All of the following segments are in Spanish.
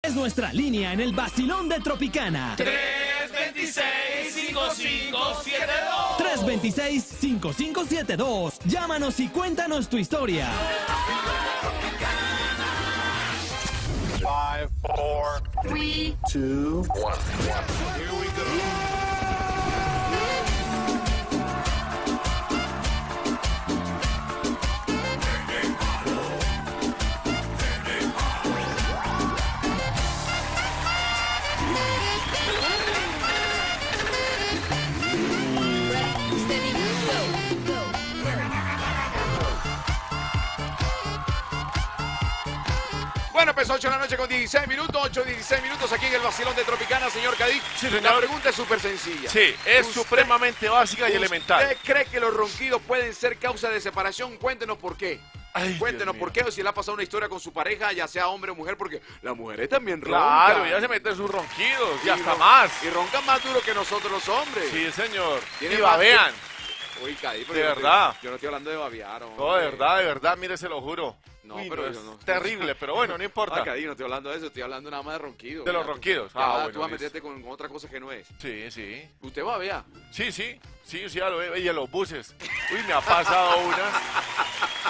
Es nuestra línea en el vacilón de Tropicana. 326-5572. 326-5572. Llámanos y cuéntanos tu historia. 5, 4, 3, 2, 1. Here we go. Bueno, pues 8 de la noche con 16 minutos, 8-16 minutos aquí en el vacilón de Tropicana, señor Cadí. Sí, señor. La pregunta es súper sencilla. Sí, es Usted- supremamente básica y elemental. ¿Usted cree que los ronquidos pueden ser causa de separación? Cuéntenos por qué. Ay, Cuéntenos Dios por mío. qué, o si le ha pasado una historia con su pareja, ya sea hombre o mujer, porque las mujeres también roncan. Claro, ya se meten sus ronquidos y hasta ron- más. Y roncan más duro que nosotros los hombres. Sí, señor. Tiene Y más- babean. Uy, Cadí, pero De yo no verdad. yo no estoy hablando de babear, hombre. No, de verdad, mire, se lo juro. No, Uy, pero es yo no. terrible, pero bueno, no importa. Ah, Cadí, no estoy hablando de eso, estoy hablando nada más de ronquidos. De los Ya, tú- ronquidos. ya, Ah, bueno, tú vas a listo. meterte con otra cosa que no es. Sí, sí. Usted babea. Sí, ya lo veo. Y en los buses. Uy, me ha pasado una.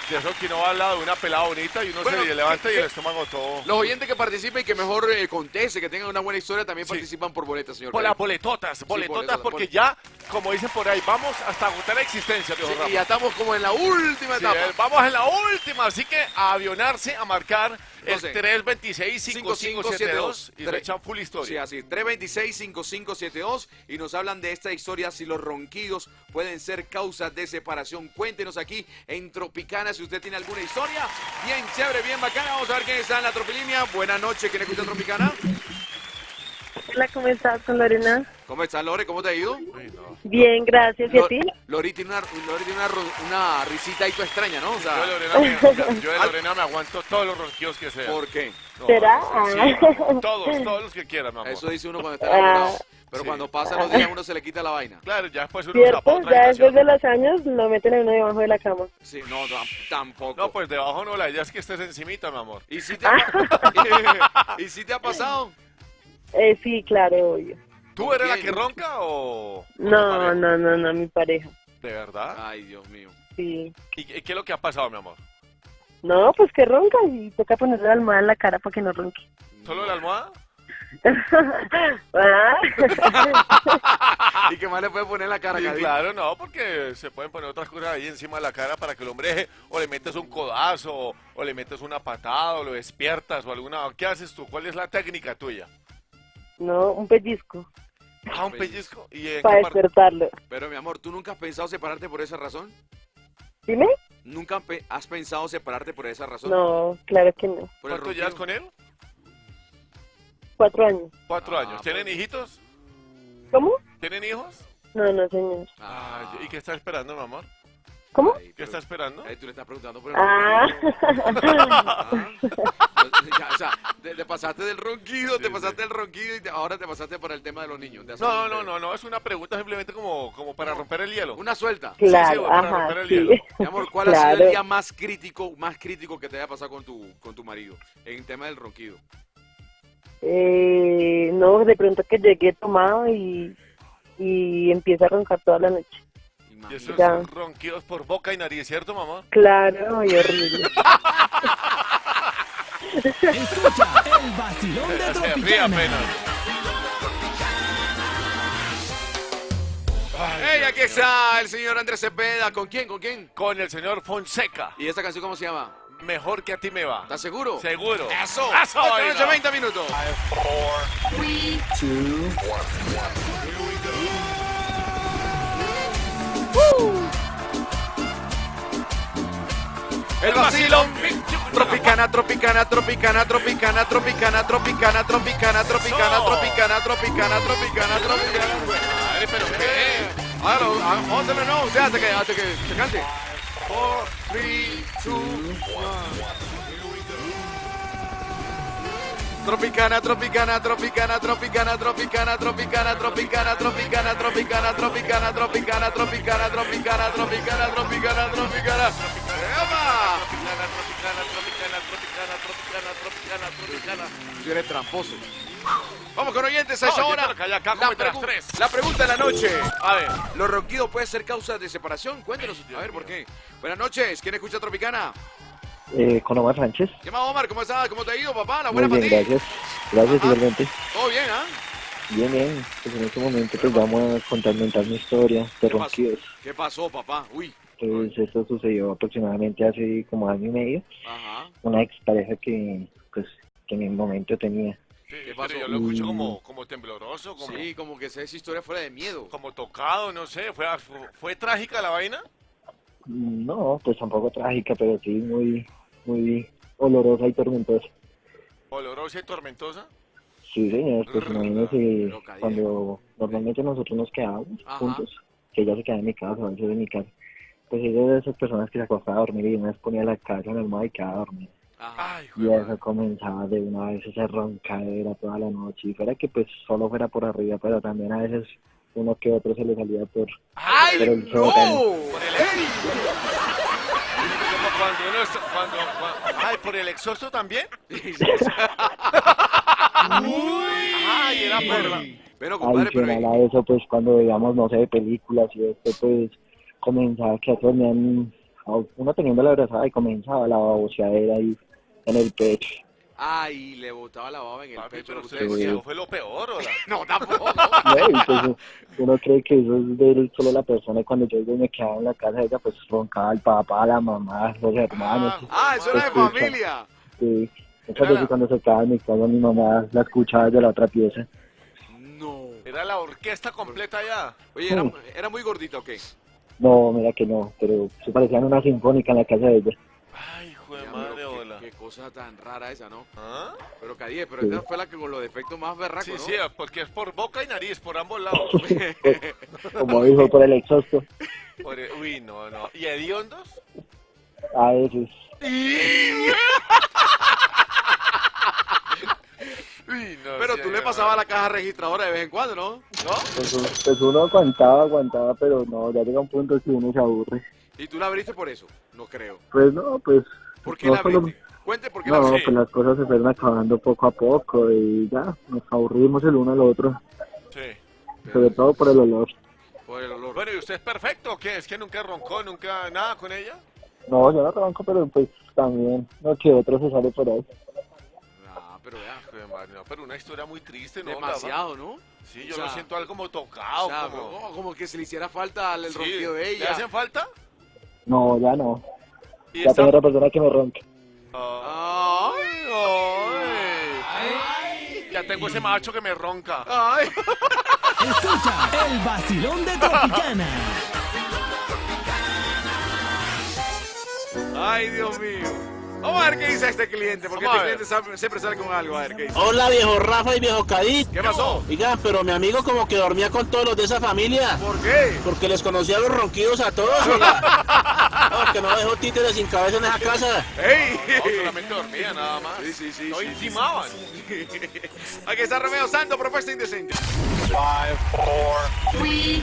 De eso que uno va al lado de una pelada bonita y uno Bueno, se levanta y ¿qué- el estómago todo. Los oyentes que participen y que mejor conteste, que tengan una buena historia, también Sí. participan por boletas, señor. Por Cadí. las boletotas, boletotas, porque boletas. ya, como dicen por ahí, vamos hasta agotar la existencia, viejo Sí, Rafa. y ya estamos como en la última Sí, etapa. vamos en la última, así que a avionarse, a marcar el No sé. 326-5572 y se Tre- echan full Sí, historia. así, 326-5572 y nos hablan de esta historia, si los ronquidos pueden ser causas de separación. Cuéntenos aquí en Tropicana si usted tiene alguna historia. Bien chévere, bien bacana. Vamos a ver quién está en la Tropilínea. Buenas noches, ¿quién escucha Tropicana? Hola, ¿cómo estás con Lorena? ¿Cómo estás, Lore? ¿Cómo te ha ido? Uy, no. Bien, gracias. ¿Y a ti? Lori tiene una risita ahí toda extraña, ¿no? O sea, Yo de Lorena me aguanto todos los ronquidos que sean. ¿por qué? No, ¿Será? sí, todos los que quieran, mi amor. Eso dice uno cuando está enamorado. Pero Sí. cuando pasan los días uno se le quita la vaina. Claro, ya después uno se va ¿Cierto? para otra Ya habitación. después de los años lo meten a uno debajo de la cama. Sí, no, tampoco. No, pues debajo no, la idea es que estés encimita, mi amor. ¿Y si te ha, ¿Y si te ha pasado? Sí, claro, obvio. ¿Tú eres la quién? que ronca o tu No, pareja? no, mi pareja. ¿De verdad? Ay, Dios mío. Sí. ¿Y qué es lo que ha pasado, mi amor? No, pues que ronca y toca ponerle la almohada en la cara para que no ronque. ¿Solo la almohada? Ah. ¿Y qué más le puede poner en la cara, Sí, Cadí? claro, no, porque se pueden poner otras cosas ahí encima de la cara para que el hombre deje, o le metes un codazo, o le metes una patada, o lo despiertas, o alguna... ¿Qué haces tú? ¿Cuál es la técnica tuya? No, un pellizco Ah, un pellizco. ¿Y en para qué parte? despertarlo. Pero, mi amor, ¿tú nunca has pensado separarte por esa razón? ¿Dime? ¿Nunca has pensado separarte por esa razón? No, claro que no. ¿Por el ¿Cuánto llevas ronquido? con él? 4 años. 4 Ah, años. ¿Tienen pues. hijitos? ¿Cómo? ¿Tienen hijos? No, señor. Ah, ¿Y qué está esperando, mi amor? ¿Cómo? ay, ¿Qué pero- está esperando? Tú le estás preguntando por el Ah. ronquido. Ah. Ya, o sea, te pasaste del ronquido, Sí, te pasaste del ronquido y ahora te pasaste para el tema de los niños. de hacer No, un bebé. es una pregunta simplemente como para romper el hielo. Una suelta. Claro, para ajá, romper el sí. hielo. Mi amor, ¿cuál ha sido el Claro. día más crítico que te haya pasado con tu marido en el tema del ronquido? No, de pronto que llegué tomado y empieza a roncar toda la noche. Y esos Ya. son ronquidos por boca y nariz, ¿cierto, mamá? Claro, y horrible. Escucha el vacilón de Se ríe Tropicana. apenas. ¡Ey, aquí está el señor Andrés Cepeda! ¿Con quién? ¿Con quién? Con el señor Fonseca. ¿Y esta canción cómo se llama? Mejor que a ti me va. ¿Estás seguro? Seguro. ¡Eso! ¡Eso, Esta oiga! noche, 20 minutos. 5, 4, 3, 2, 1. Here we go. El vacilón. Tropicana, tropicana, tropicana, tropicana, tropicana, tropicana, tropicana, tropicana, tropicana, tropicana, tropicana, tropicana. Madre, pero qué. Vamos a hacerlo, no, o sea, hasta que se cante. 4, 3, 2, 1. Tropicana, tropicana, tropicana, tropicana, tropicana, tropicana, tropicana, tropicana, tropicana, tropicana, tropicana, tropicana, tropicana, tropicana, tropicana, tropicana. Tú eres tramposo. Vamos con oyentes a esa No, hora. yo quiero que haya acá como entre las tres. La pregunta de la noche. A ver. ¿Los ronquidos pueden ser causa de separación? Cuéntenos. A ver, ¿por qué? Buenas noches. ¿Quién escucha Tropicana? Con Omar Sánchez. ¿Qué más, Omar? ¿Cómo estás? ¿Cómo te ha ido, papá? La Muy buena para bien, ti. gracias. Gracias, Ajá. igualmente. ¿Todo bien, ah? Bien, bien. Pues en este momento pues vamos a contar mi historia de ¿Qué pasó? ronquidos. ¿Qué pasó, papá? Uy. Pues esto sucedió aproximadamente hace como año y medio. Ajá. Una expareja que en el momento tenía. Sí, ¿Qué pero pasó? yo lo escucho como tembloroso, como, Sí, como que esa historia fuera de miedo. como tocado, no sé. ¿Fue trágica la vaina? No, pues tampoco trágica, pero sí muy olorosa y tormentosa. ¿Olorosa y tormentosa? Sí, señor, pues imagínese Pero, Cadillac. cuando normalmente nosotros nos quedábamos Ajá. juntos, que ella se quedaba en mi casa, a veces en mi casa, pues ella era de esas personas que se acostaba a dormir y una vez ponía la cabeza en la almohada y quedaba a dormir. Ajá. Ay, Y eso comenzaba de una vez esa roncadera toda la noche, y fuera que pues solo fuera por arriba, pero también a veces uno que otro se le salía por ¡Ay, Pero el no! sótano. por el como cuando uno está, ay, por el exhausto también. Ay, era perla. Pero, compadre, pero... adicional a eso, pues cuando veíamos, no sé, películas y esto, pues comenzaba que dormían, uno teniendo la abrazada y comenzaba la baboseadera ahí en el pecho. Ay, le botaba la baba en el Papi, pecho. pero a usted usted. no fue lo peor, ¿o la? No, tampoco. ¿No? Y pues uno cree que eso es de solo la persona, y cuando yo me quedaba en la casa de ella, pues roncaba el papá, la mamá, los hermanos. Ah, eso era de familia. Sí. Muchas veces cuando se quedaba en mi casa, mi mamá la escuchaba desde la otra pieza. No. Era la orquesta completa ya. Oye, ¿era muy gordita o qué? No, mira que no, pero se parecían una sinfónica en la casa de ella. Ay, hijo de Ya, madre, pero hola. qué cosa tan rara esa, ¿no? ¿Ah? Pero Cadie, pero Sí. esta fue la que con los defectos más berracos, Sí, ¿no? sí, porque es por boca y nariz, por ambos lados. Como dijo, por el exhausto. Uy, no, no. ¿Y hediondos? A veces. Uy, no, Pero sí, tú le ay, pasabas ay. la caja registradora de vez en cuando, ¿no? ¿No? Pues uno aguantaba, pero no, ya llega un punto que uno se aburre. ¿Y tú la abriste por eso? No creo. Pues no, pues... ¿Por qué no la solo- abriste? Cuente por qué la No, abriste. pues las cosas se fueron acabando poco a poco y ya, nos aburrimos el uno al otro, Sí. sobre todo por el olor. Por el olor. Bueno, ¿y usted es perfecto o qué? ¿Es que nunca roncó, nunca nada con ella? No, yo no ronco, pero pues también, no, que otro se sale por ahí. Ah, pero vea, Hijo de madre, no, pero una historia muy triste, ¿no? demasiado, ¿no? Sí, O yo sea, lo siento algo como tocado, O sea, como... no, como que se le hiciera falta el Sí, ronquido de ¿Le ella. hacen falta? No, ya no, ¿Y ya esta- tengo otra persona que me ronca. Ay, ay. Ya tengo ese macho que me ronca. Ay. Escucha el vacilón de Tropicana. Ay, Dios mío. Vamos a ver qué dice este cliente, porque Vamos a este ver. cliente siempre sale con algo. A ver qué dice. Hola viejo Rafa y viejo Cadí. ¿Qué pasó? Oigan, pero mi amigo como que dormía con todos los de esa familia. ¿Por qué? Porque les conocía los ronquidos a todos, oiga. No, que no dejó títeres sin cabeza en esa casa. ¡Ey! No, solamente dormía nada más. Sí, sí, No sí, intimaban. Aquí está Romeo Santo, propuesta indecente. 3,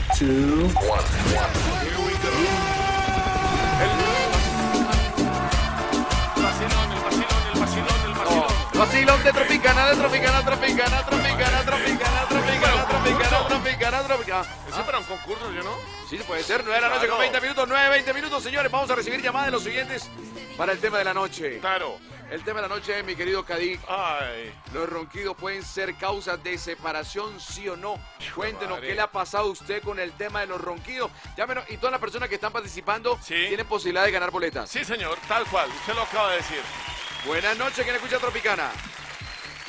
El vacilón. Vacilón de Tropicana, de Tropicana, Tropicana, Tropicana, Tropicana, Tropicana, Tropicana, Tropicana, Tropicana. Ese para un concurso, ¿yo no? Sí, puede ser, 9 de la noche con 20 minutos, 9:20 minutos, señores. Vamos a recibir llamadas de los siguientes para el tema de la noche. Claro. El tema de la noche, mi querido Cadí. Ay. ¿Los ronquidos pueden ser causas de separación, sí o no? Cuéntenos madre. qué le ha pasado a usted con el tema de los ronquidos. Llámenos, y todas las personas que están participando Sí. tienen posibilidad de ganar boletas. Sí, señor, tal cual. Usted lo acaba de decir. Buenas noches, ¿quién escucha Tropicana?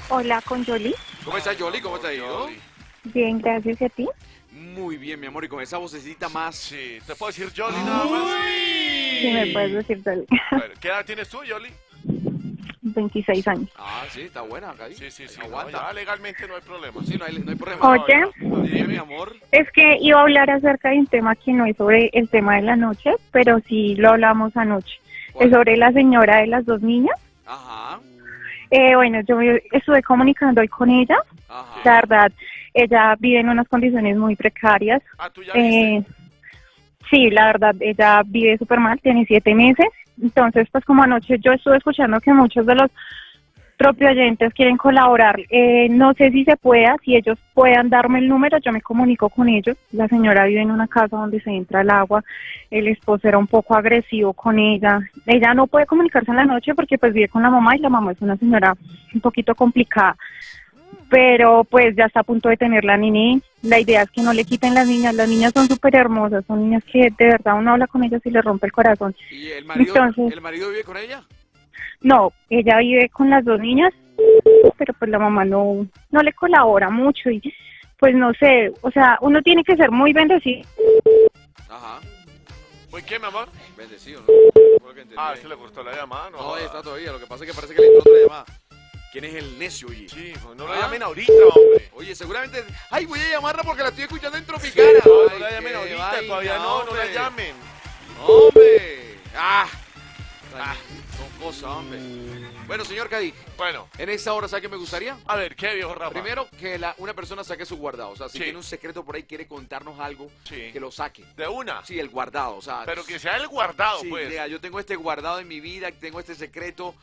Hola, con Yoli. ¿Cómo está Yoli? ¿Cómo te ha ido? Yoli. Bien, gracias a ti. Muy bien, mi amor, y con esa vocecita más. Sí, ¿te puedo decir Yoli nada más? Si me puedes decir Yoli. Bueno, ¿qué edad tienes tú, Yoli? 26 años. Ah, sí, está buena, Cadí. Sí. Aguanta. No, ya legalmente no hay problema. Sí, no hay problema. Oye, Sí, mi amor. es que iba a hablar acerca de un tema que no es sobre el tema de la noche, pero sí lo hablamos anoche. ¿Cuál? Es sobre la señora de las dos niñas. Ajá. Bueno, yo estuve comunicando hoy con ella. Ajá. La verdad, ella vive en unas condiciones muy precarias. Ah, ¿tú ya viste? Sí, la verdad, ella vive súper mal, tiene 7 meses. Entonces, pues como anoche yo estuve escuchando que muchos de los propios oyentes quieren colaborar. No sé si se pueda, si ellos puedan darme el número, yo me comunico con ellos. La señora vive en una casa donde se entra el agua, el esposo era un poco agresivo con ella. Ella no puede comunicarse en la noche porque pues vive con la mamá y la mamá es una señora un poquito complicada. Pero pues ya está a punto de tener la niña. La idea es que no le quiten las niñas son súper hermosas, son niñas que de verdad uno habla con ellas y le rompe el corazón. ¿Y el marido, Entonces, el marido vive con ella? no, ella vive con las 2 niñas, pero pues la mamá no le colabora mucho y pues no sé, o sea, uno tiene que ser muy bendecido. Ajá. ¿Muy qué, mi amor? Bendecido, ¿no? Fue lo que entendí. Ah, se le cortó la llamada, ¿no? No, ahí está todavía. Lo que pasa es que parece que le entró otra llamada. ¿Quién es el necio, oye? Sí, pues no lo ¿Ah? llamen ahorita, hombre. Oye, seguramente... ¡Ay, voy a llamarla porque la estoy escuchando en Tropicana! No, Ay, no la llamen qué ahorita, vaina, todavía no la hombre. llamen. ¡Hombre! ¡Ah! Son cosas, hombre. Bueno, señor Cadí, Bueno, en esta hora, ¿sabe qué me gustaría? a ver, ¿qué, viejo Rafa? Primero, que una persona saque su guardado. O sea, si Sí. tiene un secreto por ahí, quiere contarnos algo, Sí. que lo saque. De una. Sí, el guardado, o sea... Pero que sea el guardado, Sí, pues. diga, yo tengo este guardado en mi vida, tengo este secreto,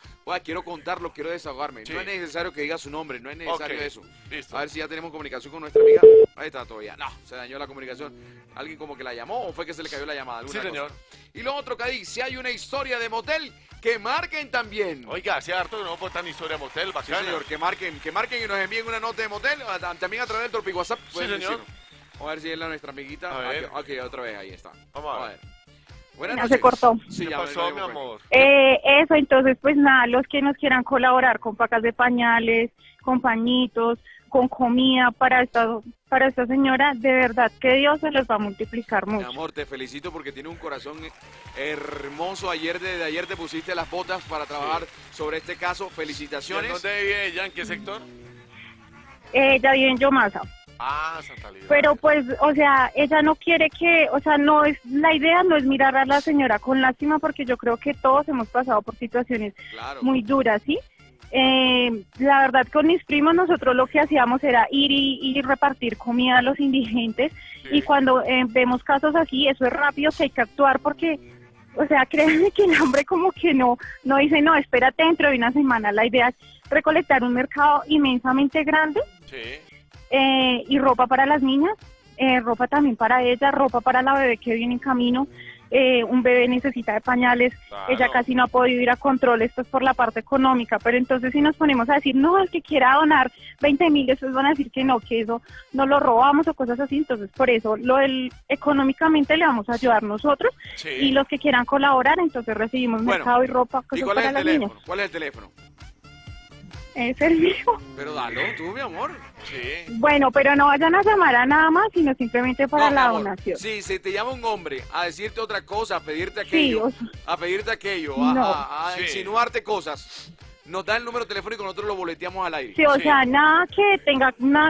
quiero contarlo, quiero desahogarme. Sí. No es necesario que diga su nombre, no es necesario Ok, eso. listo. A ver si ya tenemos comunicación con nuestra amiga. Ahí está todavía. No, se dañó la comunicación. ¿Alguien como que la llamó o fue que se le cayó la llamada? Sí, ¿Alguna señor. cosa? Y lo otro, Cadí, si hay una historia de motel, que marquen también. Oiga, hace harto que no botan historia motel, Sí, bacana. señor, que marquen y nos envíen una nota de motel, también a través del Tropic WhatsApp. pueden señor. decirnos. Vamos a ver si es nuestra amiguita. A ver. Ok, otra vez, ahí está. Vamos a ver. Buenas Ya noches. se cortó. Sí, ¿Qué ya pasó, me mi amor? Eso, entonces pues nada, los que nos quieran colaborar con pacas de pañales, con pañitos, con comida para esta señora, de verdad que Dios se los va a multiplicar Mi mucho. amor, te felicito porque tiene un corazón hermoso. Desde ayer te pusiste las botas para trabajar sobre este caso. ¿Y en Felicitaciones. dónde vive ella? ¿En qué sector? Ella vive en Yomasa. Ah, Santa Lidia. Pero pues, o sea, ella no quiere que, o sea, no es, la idea no es mirar a la señora con lástima porque yo creo que todos hemos pasado por situaciones Claro. muy duras, ¿sí? La verdad, con mis primos nosotros lo que hacíamos era ir y repartir comida a los indigentes Sí. y cuando vemos casos así, eso es rápido que hay que actuar porque, o sea, créanme que el hombre como que no dice, no, espérate dentro de una semana. La idea es recolectar un mercado inmensamente grande Sí. y ropa para las niñas, ropa también para ella, ropa para la bebé que viene en camino. Un bebé necesita de pañales, Claro. ella casi no ha podido ir a control, esto es por la parte económica, pero entonces si nos ponemos a decir, no, el que quiera donar 20.000, después van a decir que no, que eso no lo robamos o cosas así, entonces por eso económicamente le vamos a ayudar nosotros Sí. y los que quieran colaborar, entonces recibimos Bueno, mercado y ropa, ¿Y cosas cuál es para el las teléfono? niñas. ¿Cuál es el teléfono? Es el mismo. Pero dalo tú, mi amor. Sí. Bueno, pero no vayan a llamar a nada más, sino simplemente para No, mi la amor. donación. Sí, si te llama un hombre a decirte otra cosa, a pedirte Sí, aquello, o sea, a pedirte aquello, No. a Sí. insinuarte cosas, nos da el número telefónico y nosotros lo boleteamos al aire. sí, o Sí. sea, nada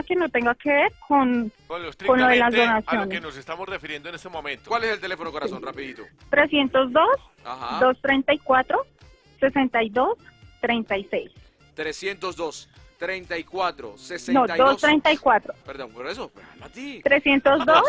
que no tenga que ver con Con lo Con lo de las estrictamente a lo donaciones. que nos estamos refiriendo en este momento. ¿Cuál es el teléfono, corazón? Rapidito. 302 Ajá. 234 62 36. 302 34 No, 62. 234. Perdón, por eso, a ti. 302,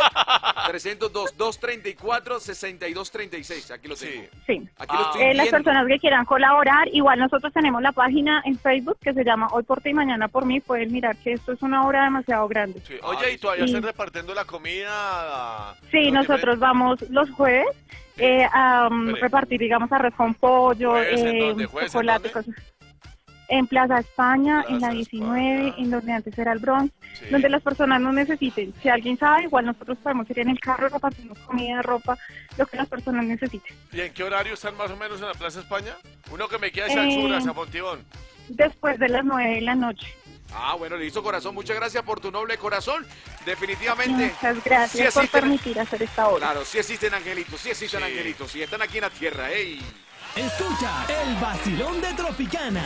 302 234 62 36. Aquí lo tengo. Sí. sí. Aquí lo estoy Las viendo. personas que quieran colaborar, igual nosotros tenemos la página en Facebook que se llama Hoy por ti y Mañana por mí. Pueden mirar que esto es una obra demasiado grande. Sí. Oye, ¿y todavía Sí. están repartiendo la comida? Sí, ¿Los nosotros vamos los jueves a Espere. repartir, digamos, arroz con pollo, ¿Jueves en dónde? ¿Jueves en chocolate, dónde? cosas. En Plaza España, en la Plaza 19, España. en donde antes era el Bronx, Sí. donde las personas no necesiten. Si alguien sabe, igual nosotros podemos ir en el carro, repartimos comida, ropa, lo que las personas necesiten. ¿Y en qué horario están más o menos en la Plaza España? Uno que me queda hacia Eh, Anchura, hacia Fontibón. Después de las 9 de la noche. Ah, bueno, listo, corazón. Muchas gracias por tu noble corazón. Definitivamente. Muchas gracias Sí por existen- permitir hacer esta obra. Claro, sí existen angelitos, sí existen Sí. angelitos. Y están aquí en la tierra, ¡ey! Escucha el vacilón de Tropicana.